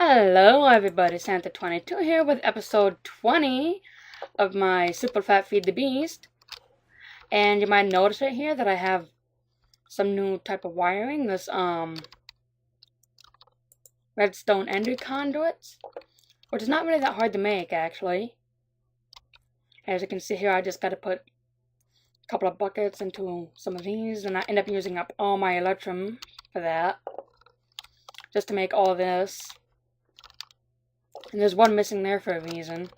Hello everybody, Santa22 here with episode 20 of my Superflat Feed the Beast. And you might notice right here that I have some new type of wiring, this redstone ender conduits, which is not really that hard to make actually. As you can see here, I just got to put a couple of buckets into some of these, and I end up using up all my electrum for that, just to make all this. And there's one missing there for a reason.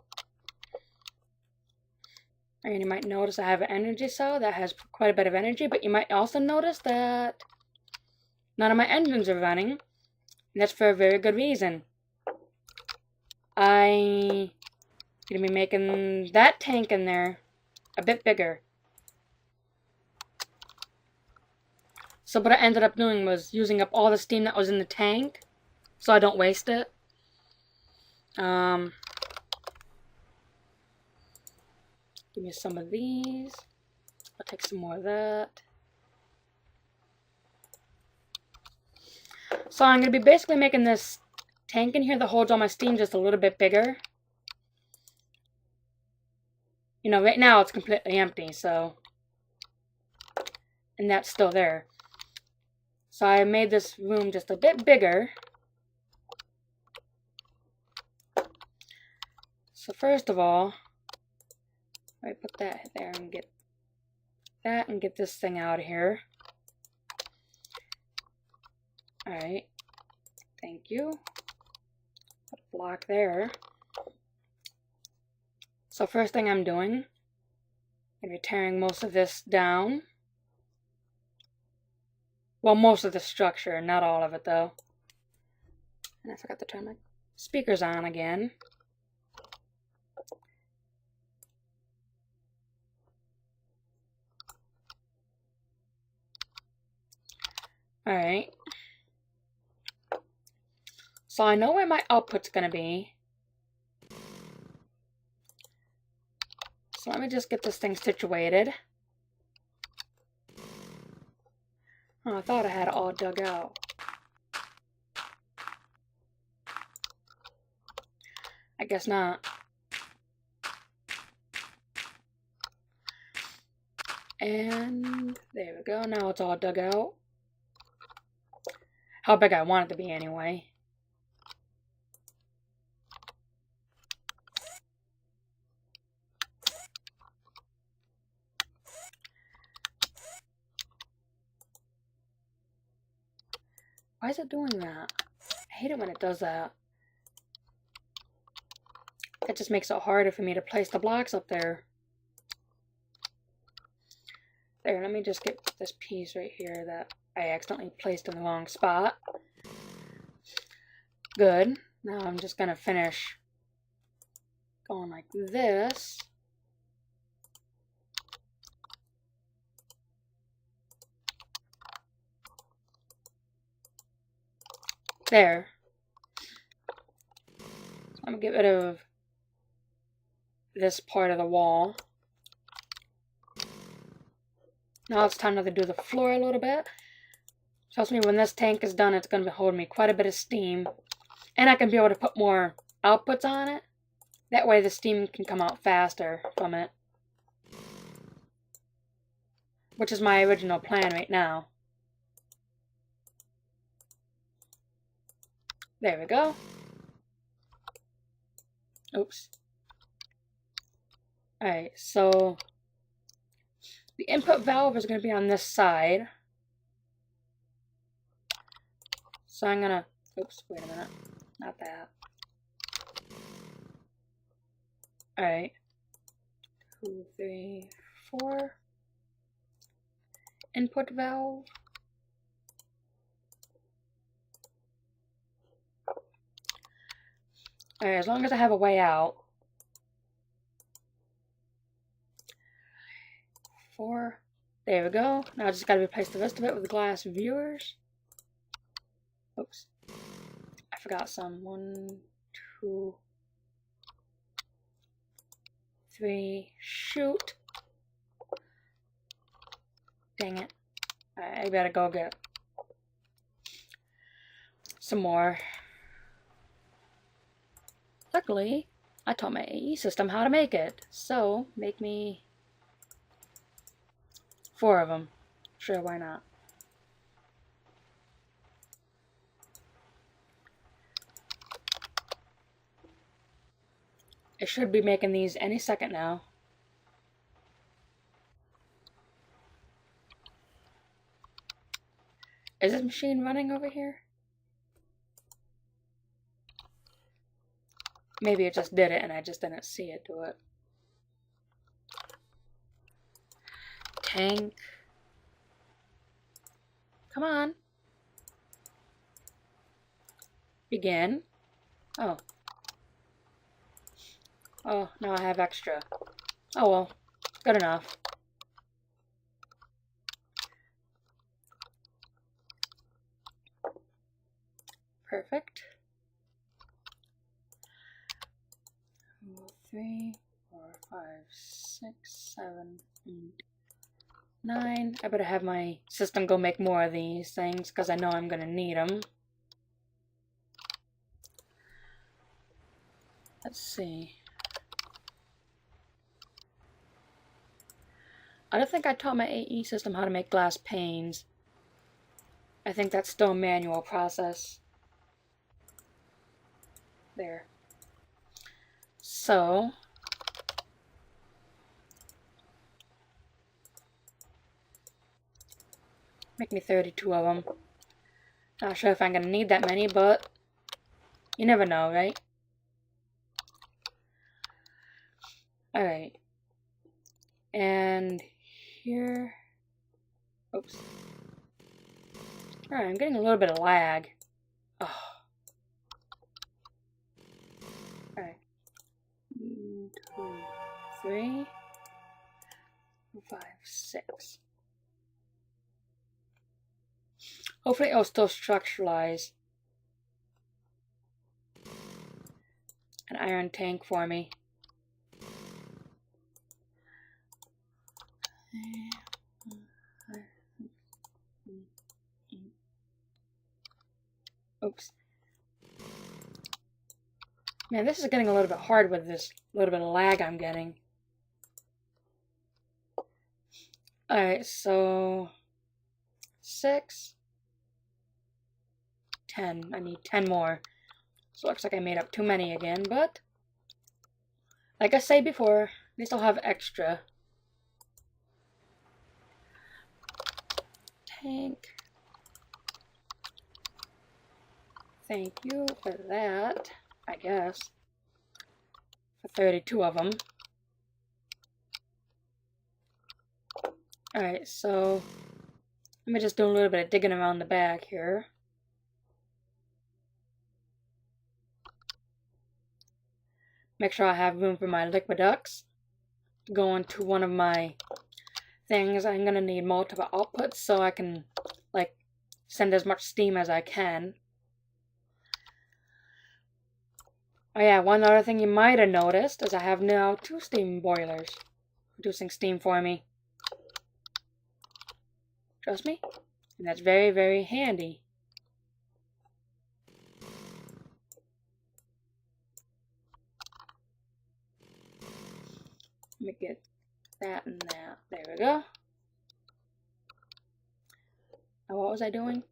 And you might notice I have an energy cell that has quite a bit of energy, but you might also notice that none of my engines are running. And that's for a very good reason. I'm going to be making that tank in there a bit bigger. So what I ended up doing was using up all the steam that was in the tank, so I don't waste it. Give me some of these. I'll take some more of that. So I'm going to be basically making this tank in here that holds all my steam just a little bit bigger. You know, right now it's completely empty, so... And that's still there. So I made this room just a bit bigger. So first of all, I put that there and get that and get this thing out of here. Alright. Thank you. Put a block there. So first thing I'm doing, I'm going to be tearing most of this down. Well, most of the structure, not all of it though. And I forgot to turn my speakers on again. Alright. So I know where my output's gonna be. So let me just get this thing situated. Oh, I thought I had it all dug out. I guess not. And there we go. Now it's all dug out. How big I want it to be anyway. Why is it doing that? I hate it when it does that. That just makes it harder for me to place the blocks up there. There, let me just get this piece right here that I accidentally placed in the wrong spot. Good. Now I'm just going to finish going like this. There. So I'm going to get rid of this part of the wall. Now it's time to do the floor a little bit. Trust me, when this tank is done, it's going to hold me quite a bit of steam. And I can be able to put more outputs on it. That way the steam can come out faster from it. Which is my original plan right now. There we go. Oops. Alright, so the input valve is going to be on this side. So I'm going to... Oops, wait a minute. Not that. Alright. 2, 3, 4. Input valve. Alright, as long as I have a way out. 4. There we go. Now I just gotta replace the rest of it with glass viewers. Oops. I forgot some. 1, 2, 3. Shoot. Dang it. I better go get some more. perfectly. I taught my AE system how to make it. So, make me 4 of them. Sure, why not? It should be making these any second now. Is this machine running over here? Maybe it just did it and I just didn't see it do it. Tank. Come on. Begin. Oh. Oh, now I have extra. Oh well. Good enough. Perfect. 3, 4, 5, 6, 7, 8, 9. I better have my system go make more of these things because I know I'm going to need them. Let's see. I don't think I taught my AE system how to make glass panes. I think that's still a manual process. There. So, make me 32 of them. Not sure if I'm going to need that many, but you never know, right? Alright. And here... Oops. Alright, I'm getting a little bit of lag. Oh. Alright. 1, 2, 3, 4, 5, 6. Hopefully it'll still structuralize an iron tank for me. Oops. Man, this is getting a little bit hard with this little bit of lag I'm getting. Alright, so 6, 10. I need 10 more. So it looks like I made up too many again, but like I said before, at least I'll have extra. Tank. Thank you for that, I guess. For 32 of them. Alright, so let me just do a little bit of digging around the back here. Make sure I have room for my liquid ducts to go into one of my things. I'm going to need multiple outputs so I can, like, send as much steam as I can. Oh yeah, one other thing you might have noticed is I have now 2 steam boilers producing steam for me. Trust me? And that's very, very handy. Let me get that and that. There we go. Now what was I doing?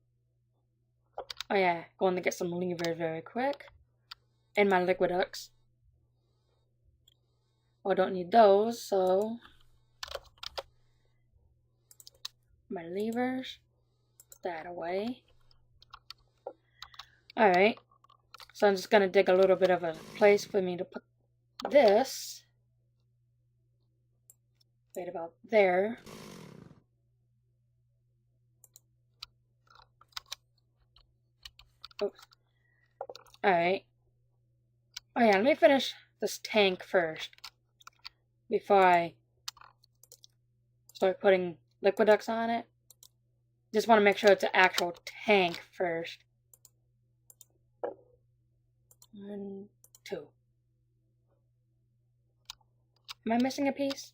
Oh yeah, going to get some levers very quick. And my liquid ducts. Well, I don't need those, so my levers. Put that away. Alright. So I'm just going to dig a little bit of a place for me to put this. Right about there. Oops. Alright. Oh yeah, let me finish this tank first. Before I start putting liquid ducts on it. Just want to make sure it's an actual tank first. 1, 2. Am I missing a piece?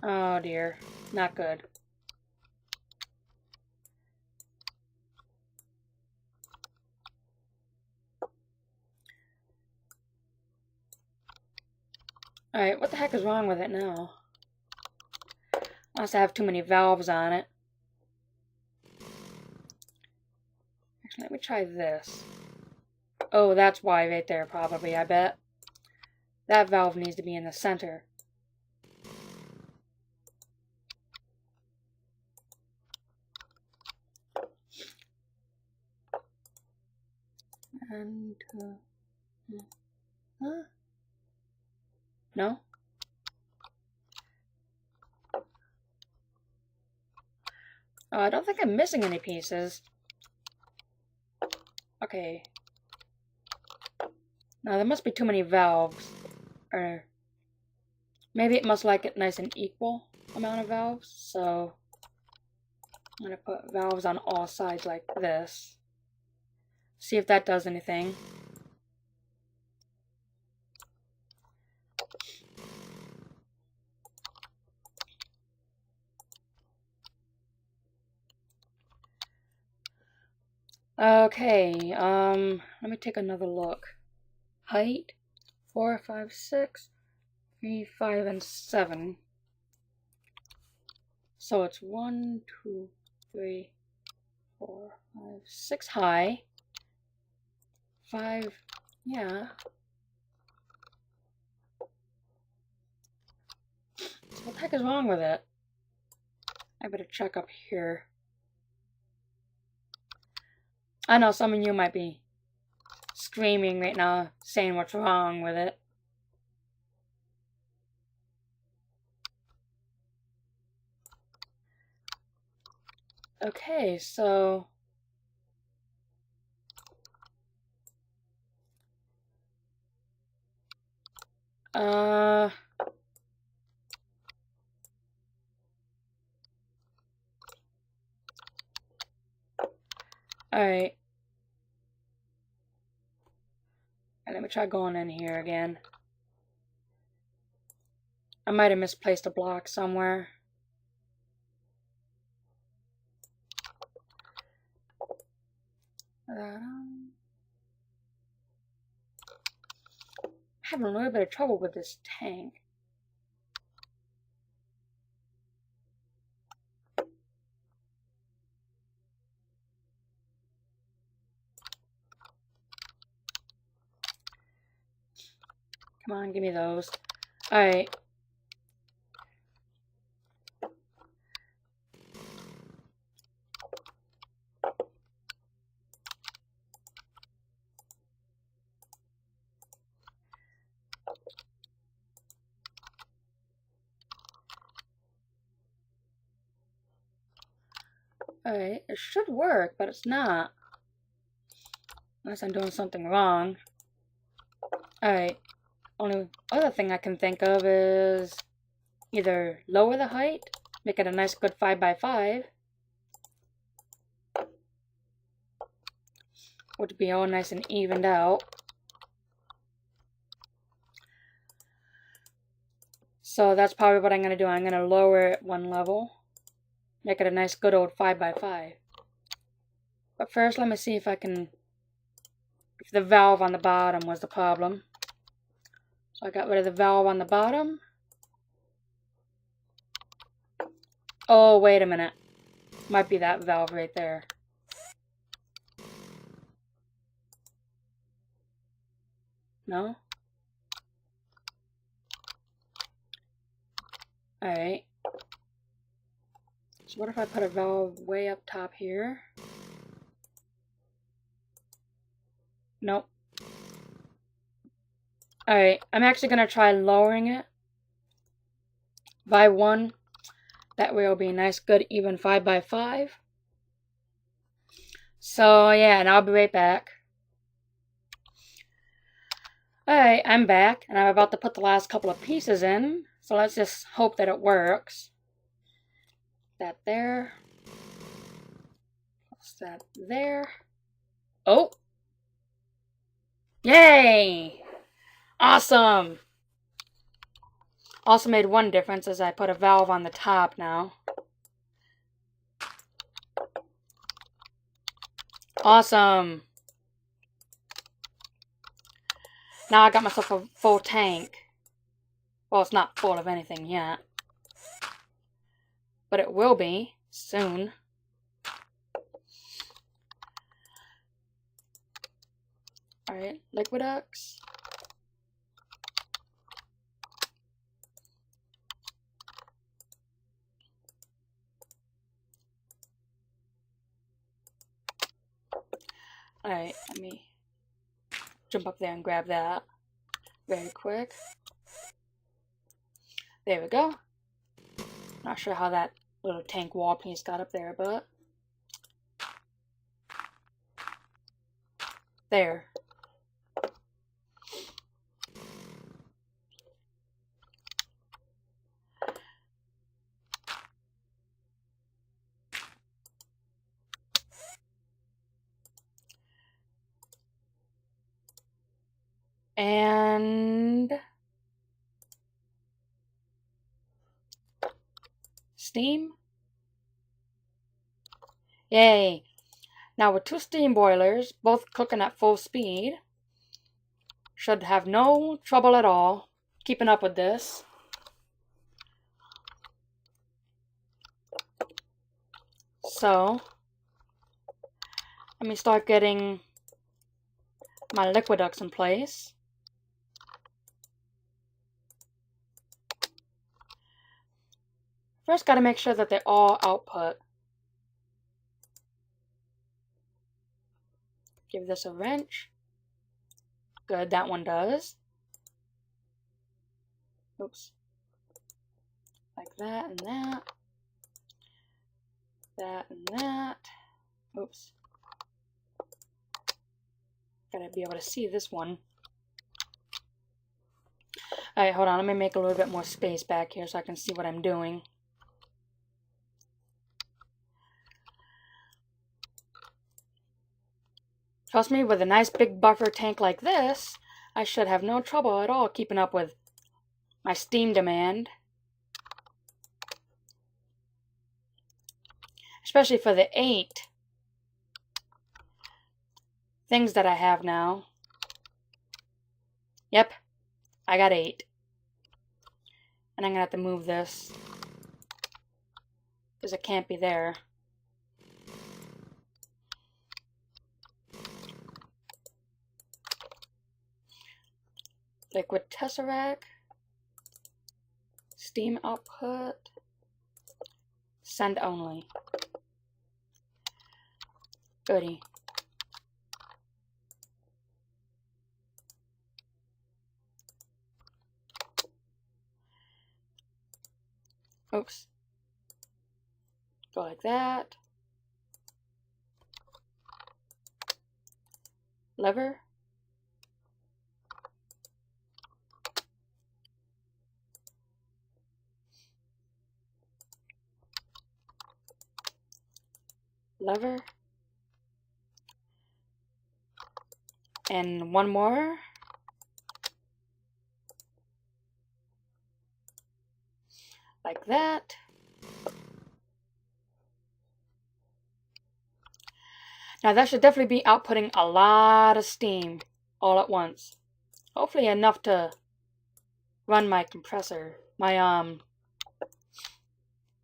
Oh dear, not good. Alright, what the heck is wrong with it now? I must have too many valves on it. Actually, let me try this. Oh, that's why right there, probably, I bet. That valve needs to be in the center. And, huh? No? Oh, I don't think I'm missing any pieces. Okay. Now, there must be too many valves. Or maybe it must like it nice and equal amount of valves. So I'm going to put valves on all sides like this. See if that does anything. Okay, let me take another look. Height, 4, 5, 6, 3, 5, and 7. So it's 1, 2, 3, 4, 5, 6 high. 5, yeah. So what the heck is wrong with it? I better check up here. I know some of you might be screaming right now, saying what's wrong with it. Okay, so alright. Let me try going in here again. I might have misplaced a block somewhere. I'm having a little bit of trouble with this tank. Come on, give me those. Alright. Alright, it should work, but it's not. Unless I'm doing something wrong. Alright. Only other thing I can think of is either lower the height, make it a nice good 5x5, would be all nice and evened out. So that's probably what I'm going to do. I'm going to lower it one level, make it a nice good old 5x5. But first, let me see if I can, if the valve on the bottom was the problem. So I got rid of the valve on the bottom. Oh, wait a minute. Might be that valve right there. No? Alright. So what if I put a valve way up top here? Nope. Alright, I'm actually going to try lowering it by 1. That way it'll be a nice, good, even 5x5. So, yeah, and I'll be right back. Alright, I'm back, and I'm about to put the last couple of pieces in. So let's just hope that it works. That there. Plus that there. Oh! Yay! Awesome! Also made one difference as I put a valve on the top now. Awesome! Now I got myself a full tank. Well, it's not full of anything yet. But it will be soon. Alright, Liquidex. Alright, let me jump up there and grab that very quick. There we go. Not sure how that little tank wall piece got up there, but there. And steam. Yay. Now with 2 steam boilers, both cooking at full speed, should have no trouble at all keeping up with this. So, let me start getting my Liquidex in place. First, got to make sure that they all output. Give this a wrench. Good, that one does. Oops. Like that and that. That and that. Oops. Gotta be able to see this one. Alright, hold on. Let me make a little bit more space back here so I can see what I'm doing. Trust me, with a nice big buffer tank like this, I should have no trouble at all keeping up with my steam demand. Especially for the 8 things that I have now. Yep, I got 8. And I'm going to have to move this because it can't be there. Liquid Tesseract, steam output, send only. Goody. Oops. Go like that. Lever. Lever. And one more. Like that. Now that should definitely be outputting a lot of steam all at once. Hopefully enough to run my compressor, my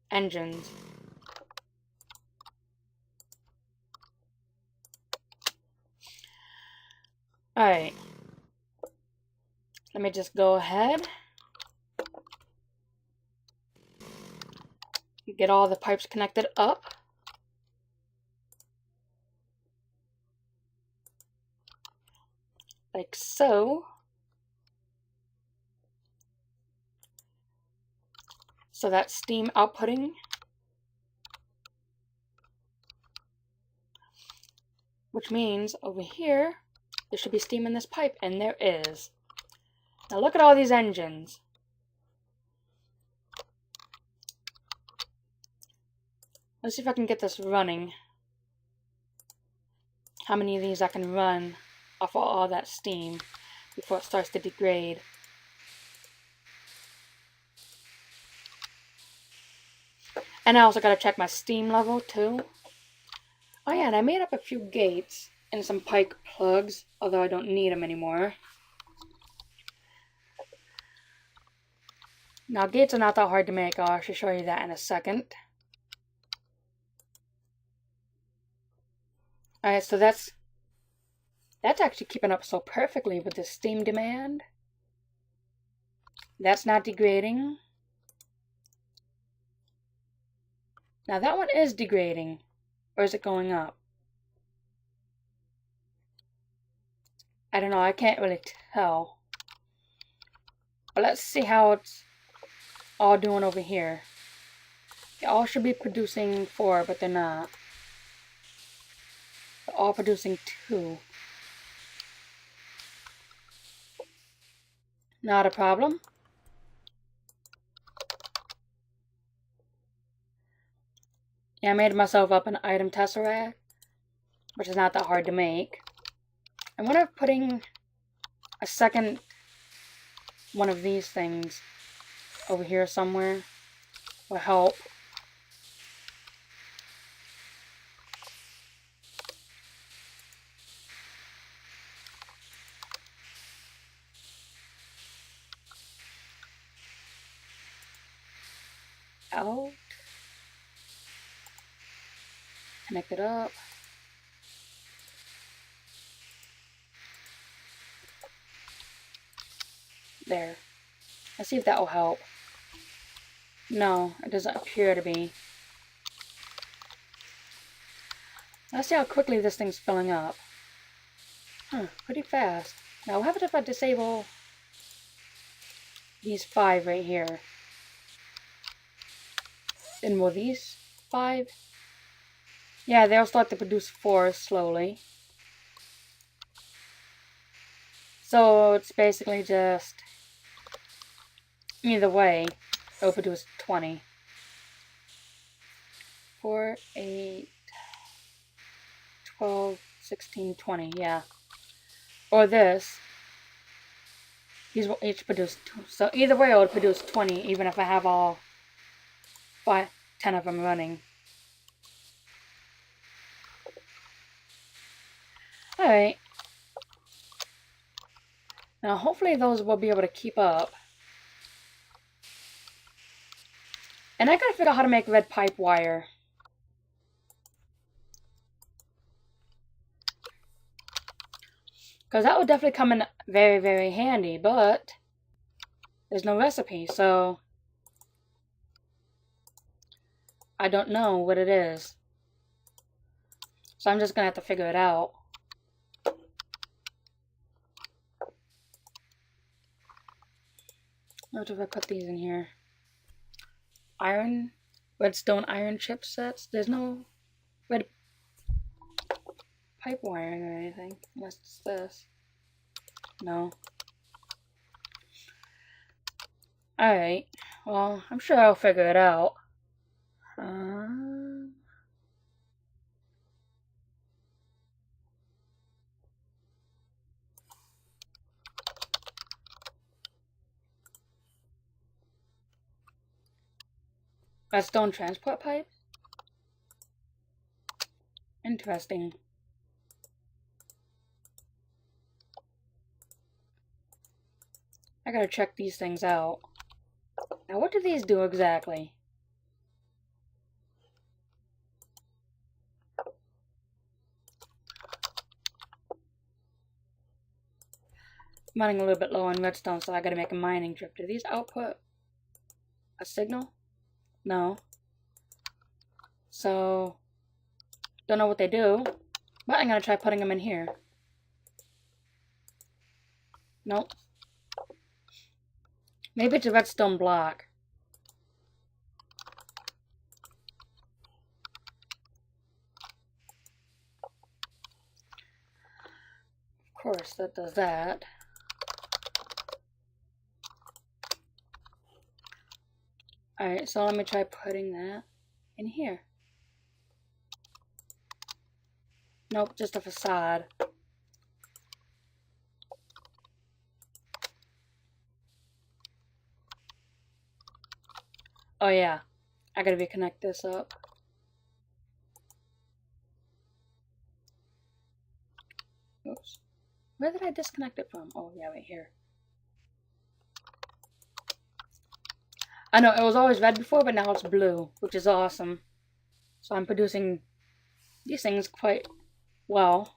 engines. Alright. Let me just go ahead. Get all the pipes connected up. Like so. So that's steam outputting. Which means over here, there should be steam in this pipe, and there is. Now look at all these engines. Let's see if I can get this running. How many of these I can run off of all that steam before it starts to degrade. And I also got to check my steam level too. Oh yeah, and I made up a few gates and some pike plugs, although I don't need them anymore. Now gates are not that hard to make. I'll actually show you that in a second. Alright, so that's actually keeping up so perfectly with the steam demand. That's not degrading. Now that one is degrading. Or is it going up? I don't know, I can't really tell. But let's see how it's all doing over here. They all should be producing 4, but they're not. They're all producing 2. Not a problem. Yeah, I made myself up an item tesseract, which is not that hard to make. I wonder if putting a second one of these things over here somewhere will help. Out. Connect it up. There. Let's see if that will help. No, it doesn't appear to be. Let's see how quickly this thing's filling up. Huh, pretty fast. Now, what happens if I disable these 5 right here? And will these 5? Yeah, they'll start to produce 4 slowly. So it's basically just, either way, it'll produce 20. 4, 8, 12, 16, 20, yeah. Or this. These will each produce 2. So either way, it will produce 20, even if I have all 10 of them running. Alright. Now, hopefully those will be able to keep up. And I gotta figure out how to make red pipe wire. Because that would definitely come in very, very handy, but there's no recipe, so I don't know what it is. So I'm just gonna have to figure it out. What if I put these in here? Redstone iron chipsets. There's no red pipe wiring or anything, unless it's this. No. Alright, well, I'm sure I'll figure it out. Redstone transport pipe? Interesting. I gotta check these things out. Now, what do these do exactly? I'm running a little bit low on redstone, so I gotta make a mining trip. Do these output a signal? No. So, don't know what they do, but I'm gonna try putting them in here. Nope. Maybe it's a redstone block. Of course, that does that. Alright, so let me try putting that in here. Nope, just a facade. Oh yeah, I gotta reconnect this up. Oops. Where did I disconnect it from? Oh yeah, right here. I know it was always red before, but now it's blue, which is awesome. So I'm producing these things quite well.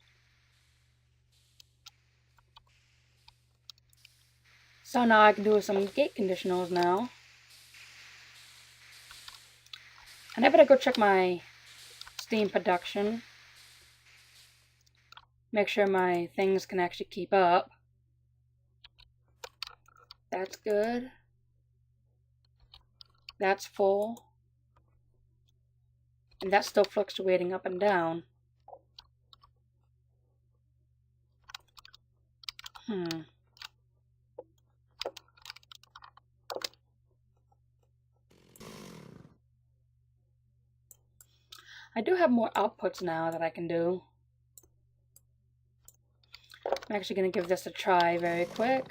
So now I can do some gate conditionals now. And I better go check my Steam production. Make sure my things can actually keep up. That's good. That's full. And that's still fluctuating up and down. I do have more outputs now that I can do. I'm actually going to give this a try very quick.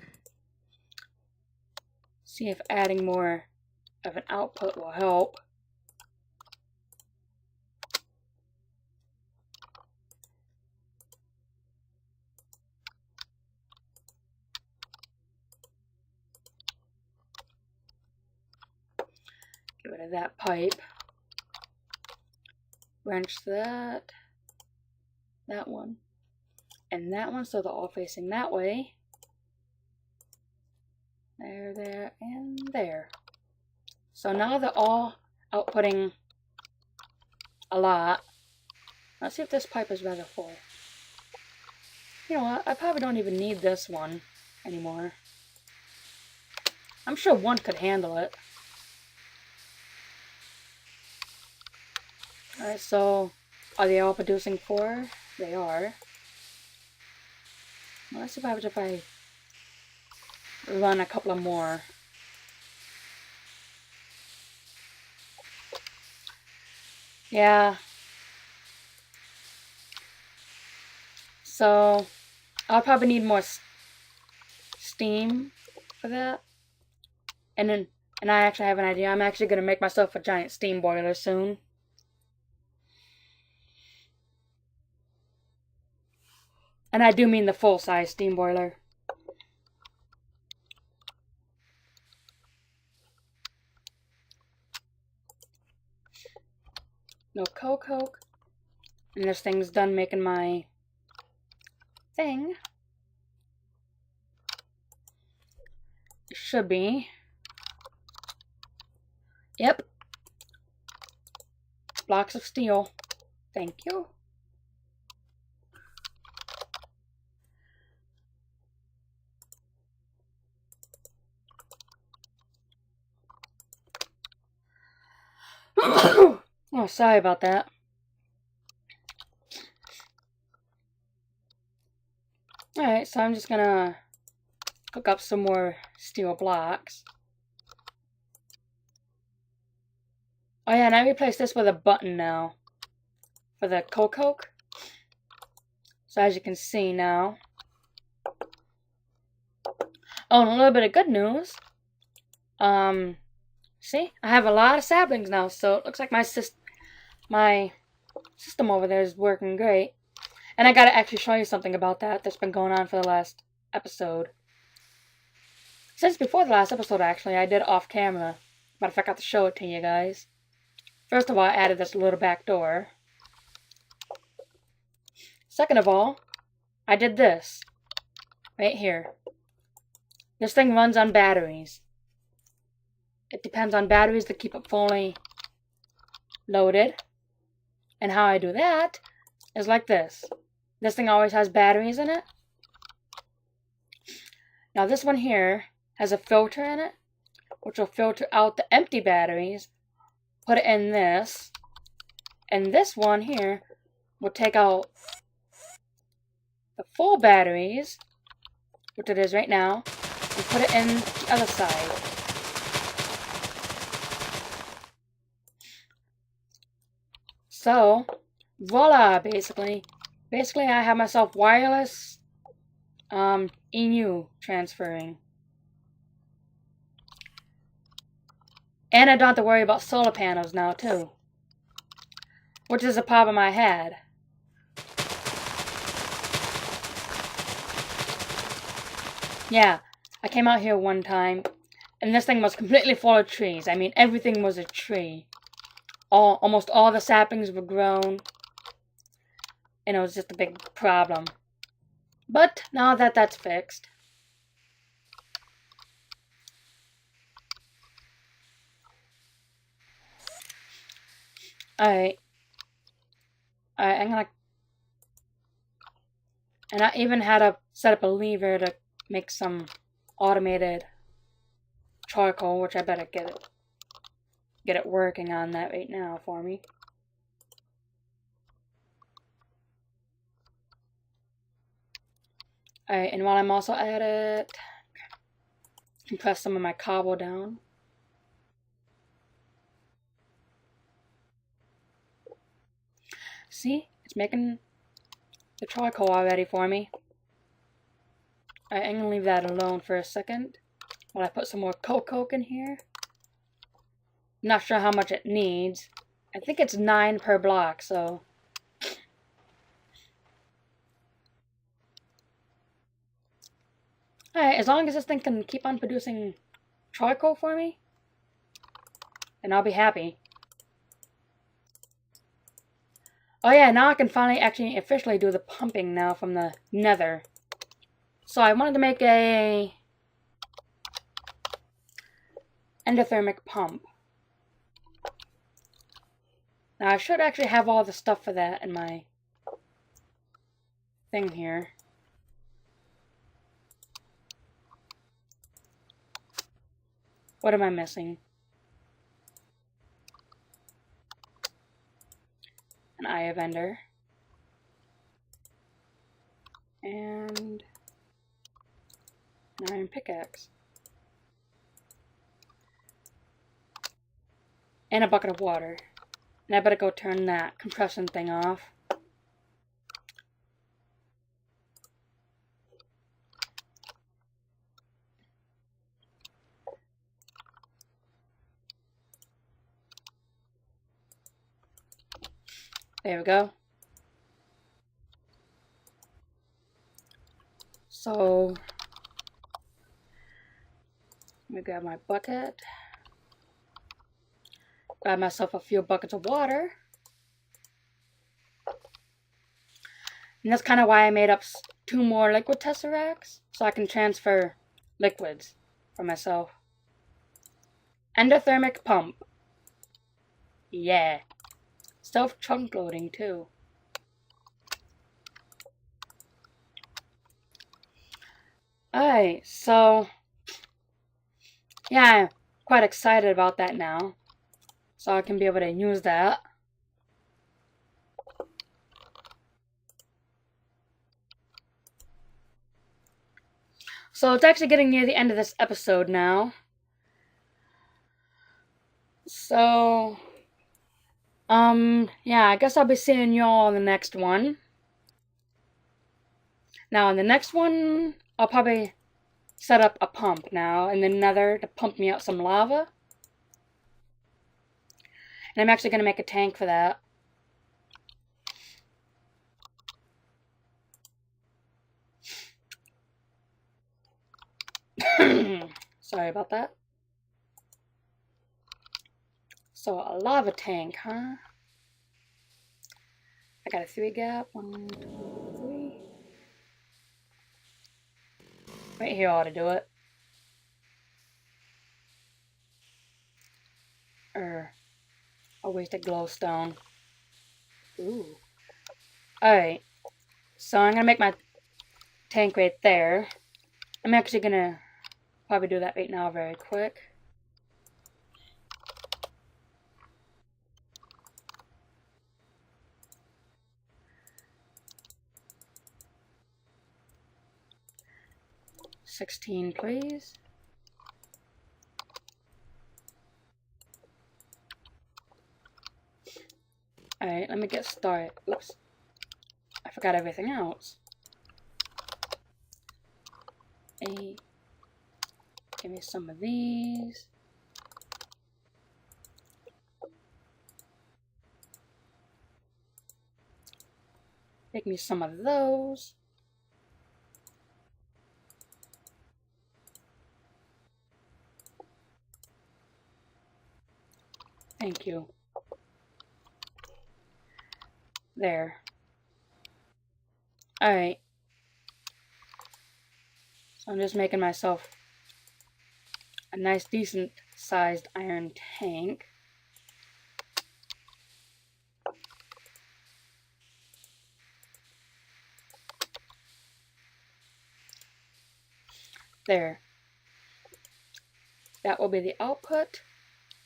See if adding more of an output will help. Get rid of that pipe. Wrench that. That one. And that one, so they're all facing that way. There, there, and there. So now they're all outputting a lot. Let's see if this pipe is rather full. You know what? I probably don't even need this one anymore. I'm sure one could handle it. Alright, so are they all producing 4? They are. Well, let's see if I run a couple of more. Yeah. So I'll probably need more steam for that. And I actually have an idea. I'm actually going to make myself a giant steam boiler soon. And I do mean the full-size steam boiler. No coke. And this thing's done making my thing. It should be. Yep. Blocks of steel. Thank you. Oh, sorry about that. Alright, so I'm just gonna hook up some more steel blocks. Oh yeah, and I replaced this with a button now for the coke. So as you can see now. Oh, and a little bit of good news. See, I have a lot of saplings now, so it looks like my system over there is working great. And I gotta actually show you something about that's been going on for the last episode. Since before the last episode, actually, I did off camera, but I forgot to show it to you guys. First of all, I added this little back door. Second of all, I did this right here. This thing runs on batteries. It depends on batteries to keep it fully loaded. And how I do that is like this. This thing always has batteries in it. Now this one here has a filter in it, which will filter out the empty batteries, put it in this, and this one here will take out the full batteries, which it is right now, and put it in the other side. So, voila, basically. Basically, I have myself wireless ENU transferring. And I don't have to worry about solar panels now, too. Which is a problem I had. Yeah, I came out here one time, And this thing was completely full of trees. I mean, everything was a tree. Almost all the saplings were grown. And it was just a big problem. But now that that's fixed. Alright, I'm gonna... And I even had to set up a lever to make some automated charcoal, which I better get it working on that right now for me. Alright, and while I'm also at it, compress some of my cobble down. See? It's making the charcoal already for me. Alright, I'm gonna leave that alone for a second while I put some more coke in here. Not sure how much it needs. I think it's 9 per block, so... Alright, as long as this thing can keep on producing charcoal for me, then I'll be happy. Oh yeah, now I can finally actually officially do the pumping now from the nether. So I wanted to make a endothermic pump. Now I should actually have all the stuff for that in my thing here. What am I missing? An Eye of Ender. And an iron pickaxe. And a bucket of water. And I better go turn that compression thing off. There we go. So, let me grab my bucket. Grab myself a few buckets of water. And that's kind of why I made up 2 more liquid tesseracts, so I can transfer liquids for myself. Endothermic pump. Yeah. Self chunk loading too. Alright, so yeah, I'm quite excited about that now. So I can be able to use that. So it's actually getting near the end of this episode now. So, yeah, I guess I'll be seeing y'all in the next one. Now, in the next one, I'll probably set up a pump now in the nether to pump me out some lava. And I'm actually going to make a tank for that. Sorry about that. So, a lava tank, huh? I got a 3 gap. 1, 2, 3. Right here ought to do it. A wasted glowstone. Ooh. Alright. So I'm gonna make my tank right there. I'm actually gonna probably do that right now very quick. $16, please. Alright, let me get started. Oops. I forgot everything else. Give me some of these. Make me some of those. Thank you. There. Alright. So I'm just making myself a nice, decent sized iron tank. There. That will be the output.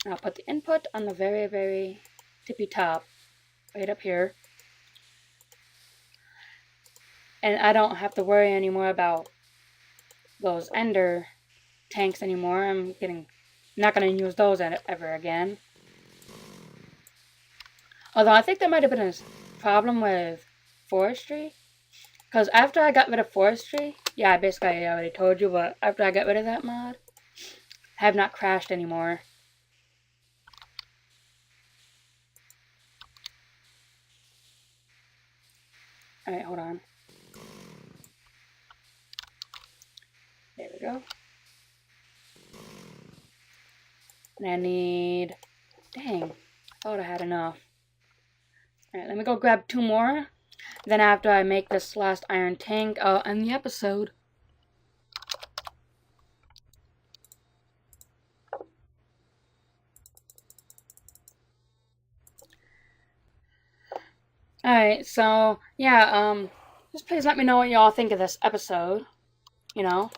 I'll put the input on the very, very tippy top, right up here. And I don't have to worry anymore about those ender tanks anymore. I'm not going to use those ever again. Although I think there might have been a problem with forestry. Because after I got rid of forestry, yeah, basically I already told you, but after I got rid of that mod, I have not crashed anymore. Alright, hold on. There we go. And I need... Dang, I thought I had enough. Alright, let me go grab 2 more. Then after I make this last iron tank, I'll end the episode. Alright, so, yeah, just please let me know what y'all think of this episode, you know.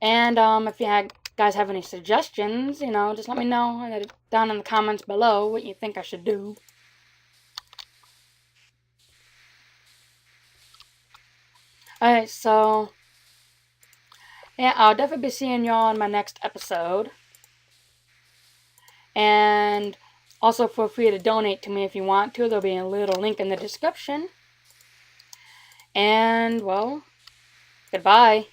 And, if you guys have any suggestions, you know, just let me know down in the comments below what you think I should do. Alright, so, yeah, I'll definitely be seeing y'all in my next episode. And also feel free to donate to me if you want to. There'll be a little link in the description. And, well, goodbye.